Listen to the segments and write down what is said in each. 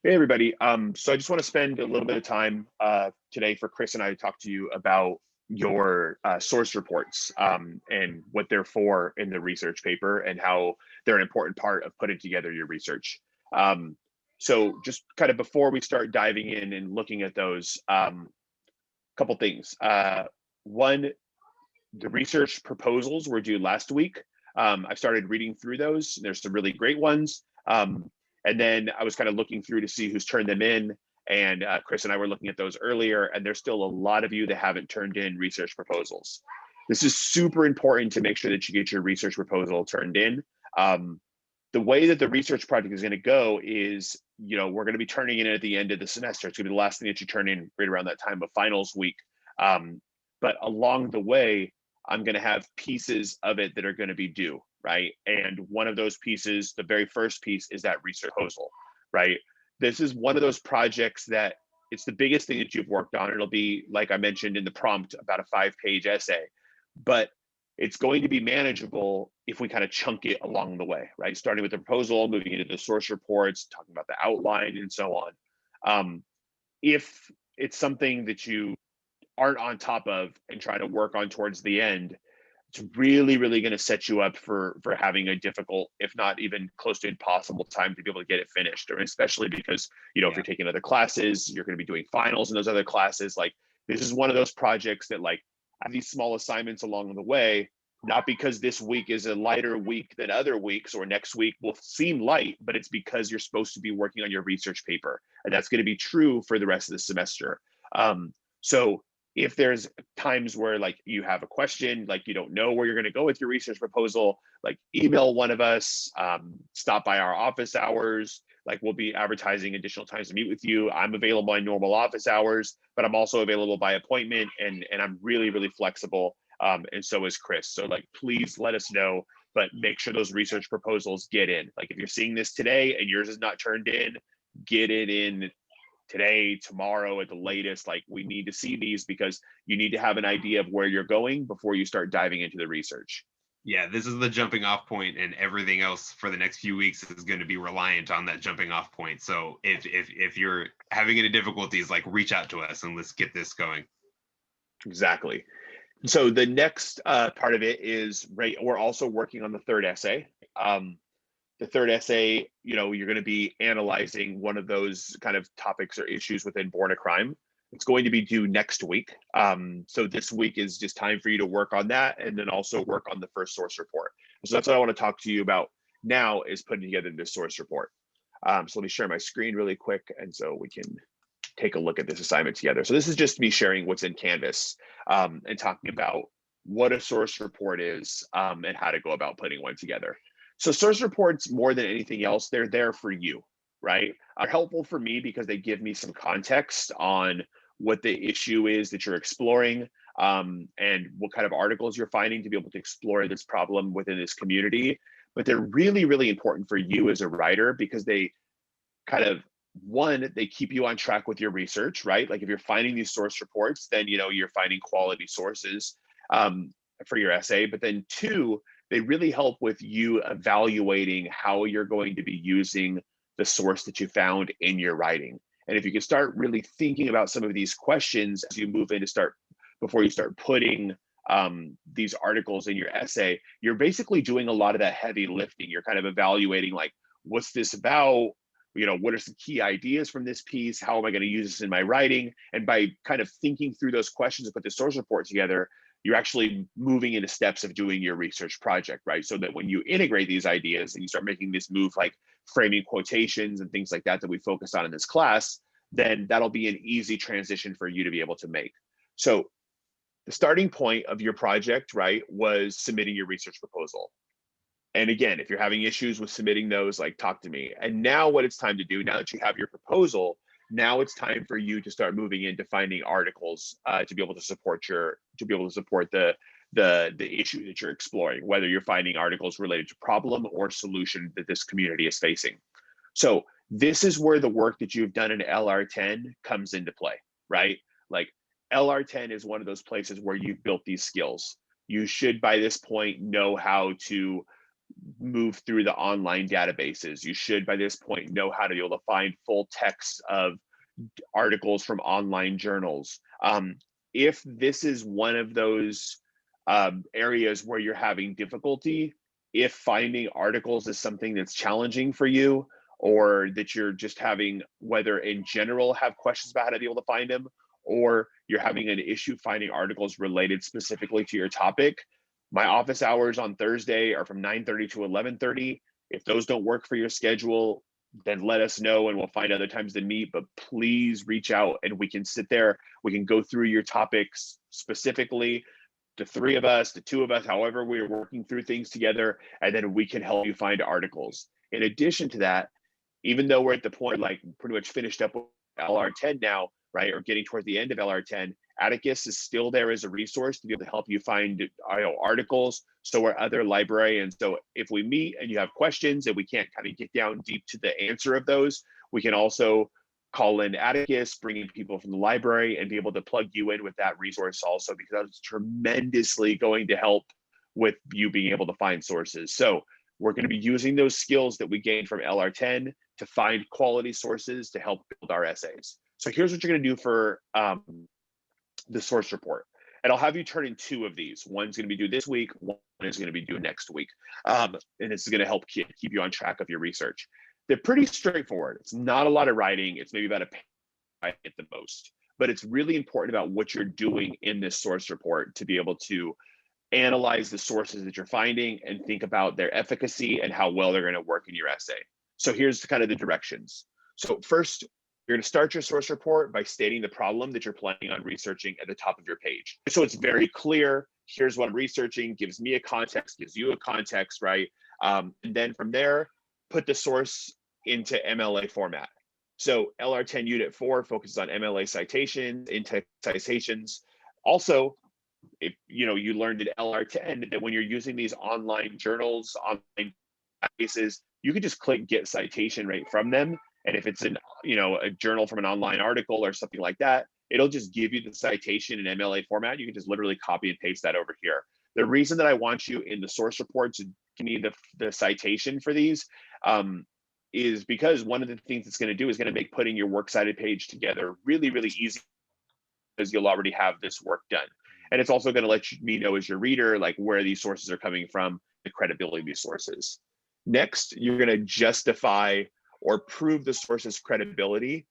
Hey everybody. So I just want to spend a little bit of time today for Chris and I to talk to you about your source reports and what they're for in the research paper and how they're an important part of putting together your research. Um, so just kind of before we start diving in and looking at those, couple things. One, the research proposals were due last week. I started reading through those. There's some really great ones. And then I was kind of looking through to see who's turned them in. And Chris and I were looking at those earlier, and there's still a lot of you that haven't turned in research proposals. This is super important to make sure that you get your research proposal turned in. Um, the way that the research project is going to go is, we're going to be turning in at the end of the semester. It's going to be the last thing that you turn in right around that time of finals week. But along the way, I'm going to have pieces of it that are going to be due, right? And one of those pieces, the very first piece, is that research proposal, right? This is one of those projects that it's the biggest thing that you've worked on. It'll be, like I mentioned in the prompt, about a 5-page essay, but it's going to be manageable if we kind of chunk it along the way, right? Starting with the proposal, moving into the source reports, talking about the outline, and so on. If it's something that you aren't on top of and try to work on towards the end, it's really, really going to set you up for having a difficult, if not even close to impossible time to be able to get it finished. Or especially because, if you're taking other classes, you're going to be doing finals in those other classes. Like, this is one of those projects that, like, have these small assignments along the way, not because this week is a lighter week than other weeks or next week will seem light, but it's because you're supposed to be working on your research paper. And that's going to be true for the rest of the semester. So if there's times where, like, you have a question, like you don't know where you're going to go with your research proposal, like, email one of us, stop by our office hours. Like, we'll be advertising additional times to meet with you. I'm available in normal office hours, but I'm also available by appointment, and I'm really, really flexible. And so is Chris. So, like, please let us know, but make sure those research proposals get in. Like, if you're seeing this today and yours is not turned in, get it in today, tomorrow at the latest. Like, we need to see these because you need to have an idea of where you're going before you start diving into the research. Yeah, this is the jumping off point, and everything else for the next few weeks is going to be reliant on that jumping off point. So if you're having any difficulties, like, reach out to us and let's get this going. Exactly. So the next part of it is, right, we're also working on the third essay. The third essay, you're going to be analyzing one of those kind of topics or issues within Born a Crime. It's going to be due next week. So this week is just time for you to work on that, and then also work on the first source report. So that's what I want to talk to you about now, is putting together this source report. So let me share my screen really quick, and so we can take a look at this assignment together. So this is just me sharing what's in Canvas, and talking about what a source report is, and how to go about putting one together. So source reports, more than anything else, they're there for you, right? Are helpful for me because they give me some context on what the issue is that you're exploring, and what kind of articles you're finding to be able to explore this problem within this community. But they're really, really important for you as a writer because they kind of, one, they keep you on track with your research, right? Like, if you're finding these source reports, then you're finding quality sources for your essay. But then two, they really help with you evaluating how you're going to be using the source that you found in your writing. And if you can start really thinking about some of these questions as you move in to start, before you start putting these articles in your essay, you're basically doing a lot of that heavy lifting. You're kind of evaluating, like, what's this about? What are some key ideas from this piece? How am I going to use this in my writing? And by kind of thinking through those questions and put the source report together, you're actually moving into steps of doing your research project, right? So that when you integrate these ideas and you start making this move, like framing quotations and things like that we focus on in this class, then that'll be an easy transition for you to be able to make. So the starting point of your project, right, was submitting your research proposal. And again, if you're having issues with submitting those, like, talk to me. And now what it's time to do, now that you have your proposal, now it's time for you to start moving into finding articles to be able to support the issue that you're exploring, whether you're finding articles related to problem or solution that this community is facing. So this is where the work that you've done in LR10 comes into play, right? Like, LR10 is one of those places where you've built these skills. You should, by this point, know how to move through the online databases. You should, by this point, know how to be able to find full text of articles from online journals. If this is one of those areas where you're having difficulty, if finding articles is something that's challenging for you, or that you're just having, whether in general have questions about how to be able to find them, or you're having an issue finding articles related specifically to your topic, my office hours on Thursday are from 9:30 to 11:30. If those don't work for your schedule, then let us know and we'll find other times to meet. But please reach out and we can sit there. We can go through your topics specifically, the three of us, the two of us, however we're working through things together, and then we can help you find articles. In addition to that, even though we're at the point, like pretty much finished up with LR10 now, right, or getting toward the end of LR10, Atticus is still there as a resource to be able to help you find articles. So are other librarians. So if we meet and you have questions and we can't kind of get down deep to the answer of those, we can also call in Atticus, bring in people from the library and be able to plug you in with that resource also, because that's tremendously going to help with you being able to find sources. So we're going to be using those skills that we gained from LR10 to find quality sources to help build our essays. So here's what you're going to do for the source report. And I'll have you turn in two of these. One's going to be due this week, one is going to be due next week. And this is going to help keep you on track of your research. They're pretty straightforward. It's not a lot of writing. It's maybe about a page at the most, but it's really important about what you're doing in this source report to be able to analyze the sources that you're finding and think about their efficacy and how well they're going to work in your essay. So here's kind of the directions. So first, you're going to start your source report by stating the problem that you're planning on researching at the top of your page. So it's very clear. Here's what I'm researching, gives me a context, gives you a context, right? And then from there, put the source into MLA format. So LR10 Unit 4 focuses on MLA citations, in-text citations. Also, if you learned in LR10 that when you're using these online journals, online databases, you can just click get citation right from them. And if it's a journal from an online article or something like that, it'll just give you the citation in MLA format. You can just literally copy and paste that over here. The reason that I want you in the source report to give me the citation for these is because one of the things it's going to do is going to make putting your works cited page together really, really easy, because you'll already have this work done. And it's also going to let me know as your reader, like where these sources are coming from, the credibility of these sources. Next, you're going to justify or prove the source's credibility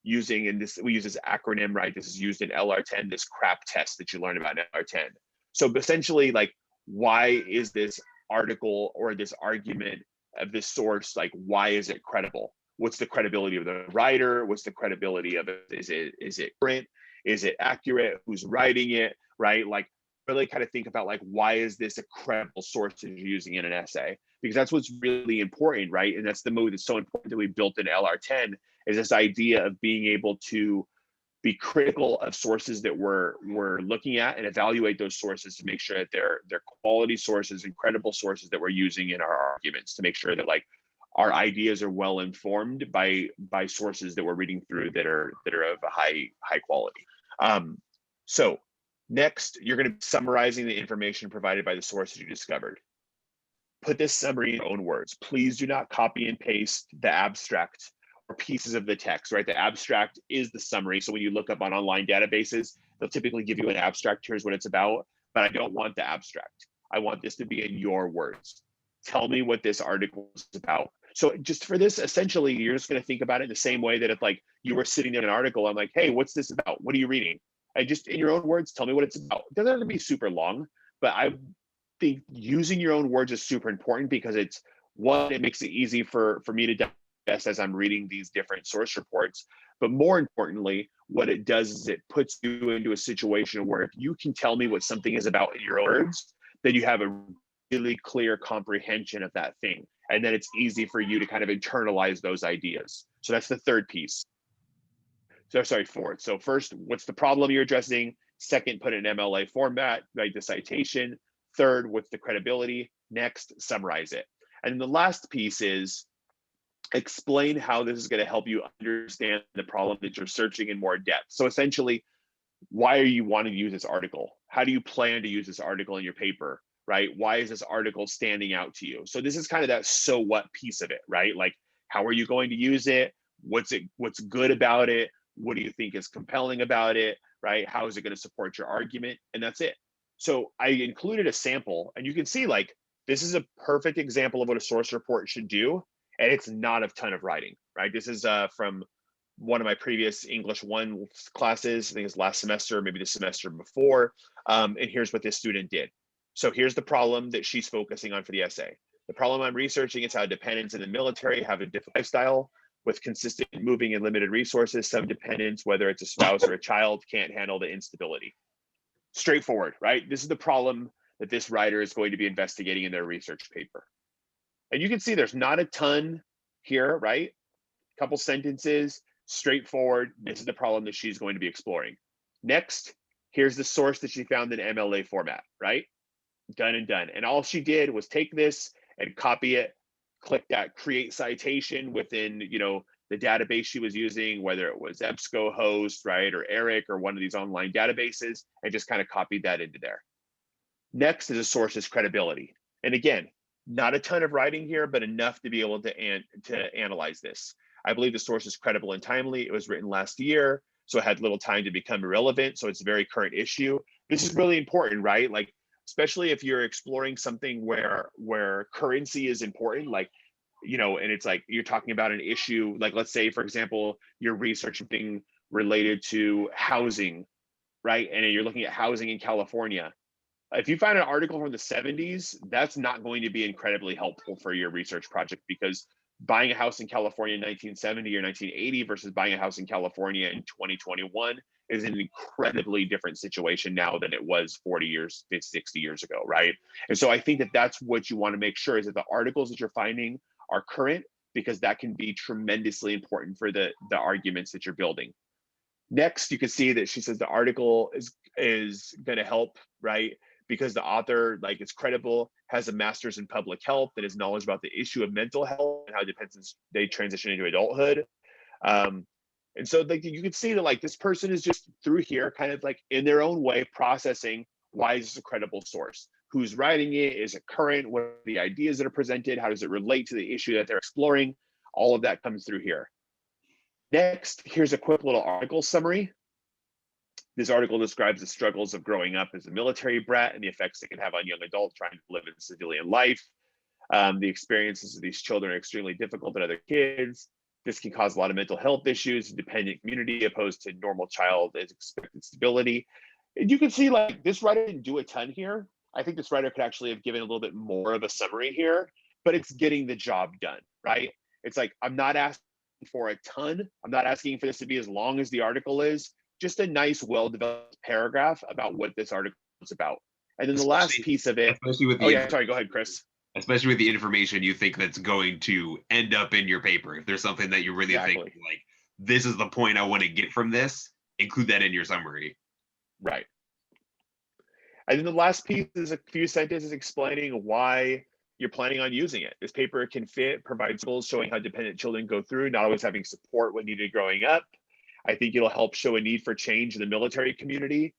using, and this, we use this acronym, right? This is used in LR10, this CRAP test that you learn about in LR10. So essentially, like, why is this article or this argument of this source, like, why is it credible? What's the credibility of the writer? What's the credibility of it? Is it current? Is it accurate? Who's writing it, right? Like, really kind of think about, like, why is this a credible source that you're using in an essay? Because that's what's really important, right? And that's the move that's so important that we built in LR10, is this idea of being able to be critical of sources that we're looking at and evaluate those sources to make sure that they're quality sources and credible sources that we're using in our arguments, to make sure that, like, our ideas are well informed by sources that we're reading through that are of a high quality. So next, you're going to be summarizing the information provided by the sources you discovered. Put this summary in your own words. Please do not copy and paste the abstract or pieces of the text, right? The abstract is the summary. So when you look up on online databases, they'll typically give you an abstract. Here's what it's about, but I don't want the abstract. I want this to be in your words. Tell me what this article is about. So just for this, essentially, you're just going to think about it the same way that if, like, you were sitting in an article, I'm like, hey, what's this about? What are you reading? And just in your own words, tell me what it's about. It doesn't have to be super long, but I think using your own words is super important, because it's, one, it makes it easy for me to digest as I'm reading these different source reports. But more importantly, what it does is it puts you into a situation where if you can tell me what something is about in your own words, then you have a really clear comprehension of that thing. And then it's easy for you to kind of internalize those ideas. So that's the third piece. So sorry, fourth. So first, what's the problem you're addressing? Second, put it in MLA format, write the citation. Third, what's the credibility? Next, summarize it. And the last piece is explain how this is going to help you understand the problem that you're searching in more depth. So essentially, why are you wanting to use this article? How do you plan to use this article in your paper? right? Why is this article standing out to you? So this is kind of that so what piece of it, right? Like, how are you going to use it? What's good about it? What do you think is compelling about it, right? How is it going to support your argument? And that's it. So I included a sample, and you can see like this is a perfect example of what a source report should do, and it's not a ton of writing, right? This is from one of my previous English 1 classes. I think it's last semester, maybe the semester before. And here's what this student did. So here's the problem that she's focusing on for the essay. The problem I'm researching is how dependents in the military have a different lifestyle with consistent moving and limited resources. Some dependents, whether it's a spouse or a child, can't handle the instability. Straightforward, right? This is the problem that this writer is going to be investigating in their research paper. And you can see there's not a ton here, right? A couple sentences, straightforward. This is the problem that she's going to be exploring. Next, here's the source that she found in MLA format, right? Done and done. And all she did was take this and copy it, click that create citation within, the database she was using, whether it was EBSCOhost, right, or ERIC or one of these online databases, and just kind of copied that into there. Next is a source's credibility. And again, not a ton of writing here, but enough to be able to analyze this. I believe the source is credible and timely. It was written last year, so it had little time to become irrelevant. So it's a very current issue. This is really important, right? Like, especially if you're exploring something where currency is important, like, and it's like you're talking about an issue, like let's say, for example, you're researching something related to housing, right? And you're looking at housing in California. If you find an article from the 70s, that's not going to be incredibly helpful for your research project, because buying a house in California in 1970 or 1980 versus buying a house in California in 2021 is an incredibly different situation now than it was 40 years, 60 years ago, right? And so I think that that's what you want to make sure is that the articles that you're finding are current, because that can be tremendously important for the arguments that you're building. Next, you can see that she says the article is going to help, right? Because the author, like, is credible, has a master's in public health, that has knowledge about the issue of mental health and how dependents they transition into adulthood. And so like you can see that like this person is just through here kind of like in their own way processing, why is this a credible source? Who's writing it? Is it current? What are the ideas that are presented? How does it relate to the issue that they're exploring? All of that comes through here. Next, here's a quick little article summary. This article describes the struggles of growing up as a military brat and the effects it can have on young adults trying to live a civilian life. The experiences of these children are extremely difficult than other kids. This can cause a lot of mental health issues, dependent community opposed to normal child as expected stability. And you can see like this writer didn't do a ton here. I think this writer could actually have given a little bit more of a summary here, but it's getting the job done, right? It's like, I'm not asking for a ton. I'm not asking for this to be as long as the article is, just a nice, well-developed paragraph about what this article is about. And then the last piece of it, especially with sorry, go ahead, Chris. Especially with the information you think that's going to end up in your paper. If there's something that you really think like, this is the point I want to get from this, include that in your summary. Right. And then the last piece is a few sentences explaining why you're planning on using it. This paper can provide tools showing how dependent children go through, not always having support when needed growing up. I think it'll help show a need for change in the military community.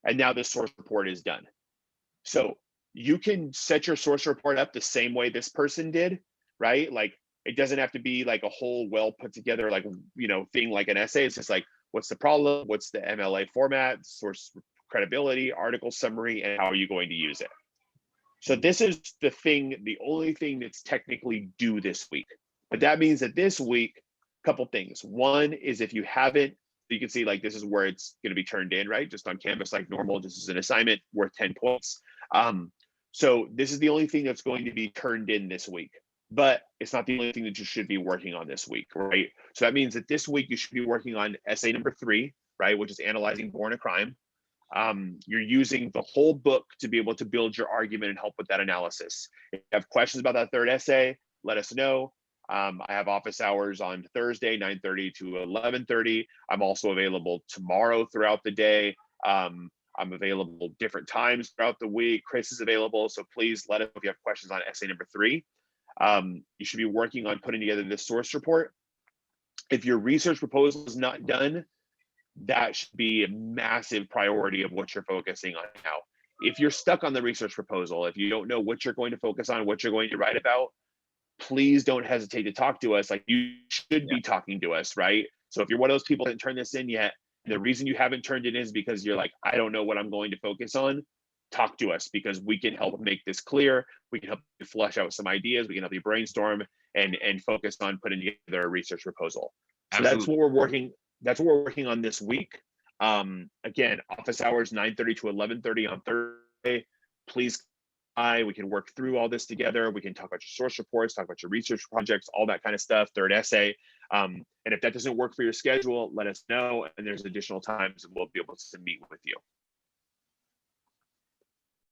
And now this source report is done. So you can set your source report up the same way this person did, right? Like, it doesn't have to be like a whole well put together, like, thing like an essay. It's just like, what's the problem? What's the MLA format, source credibility, article summary, and how are you going to use it? So this is the only thing that's technically due this week. But that means that this week, a couple things. One is if you haven't, you can see like this is where it's going to be turned in, right? Just on Canvas like normal, just as an assignment worth 10 points. So this is the only thing that's going to be turned in this week, but it's not the only thing that you should be working on this week, right? So that means that this week you should be working on essay number 3, right? Which is analyzing Born a Crime. You're using the whole book to be able to build your argument and help with that analysis. If you have questions about that third essay, let us know. I have office hours on Thursday, 9:30 to 11:30. I'm also available tomorrow throughout the day. I'm available different times throughout the week. Chris is available, so please let us know if you have questions on essay number 3. You should be working on putting together this source report. If your research proposal is not done, that should be a massive priority of what you're focusing on now. if you're stuck on the research proposal, if you don't know what you're going to focus on, what you're going to write about, please don't hesitate to talk to us. Like, you should Yeah. be talking to us, right? So if you're one of those people that didn't turn this in yet, the reason you haven't turned it in is because you're like, I don't know what I'm going to focus on. Talk to us, because we can help make this clear. We can help you flesh out some ideas. We can help you brainstorm and focus on putting together a research proposal. So that's Absolutely. what we're working. That's what we're working on this week. Again, office hours 9:30 to 11:30 on Thursday. Please, we can work through all this together. We can talk about your source reports, talk about your research projects, all that kind of stuff. Third essay. And if that doesn't work for your schedule, let us know, and there's additional times we'll be able to meet with you.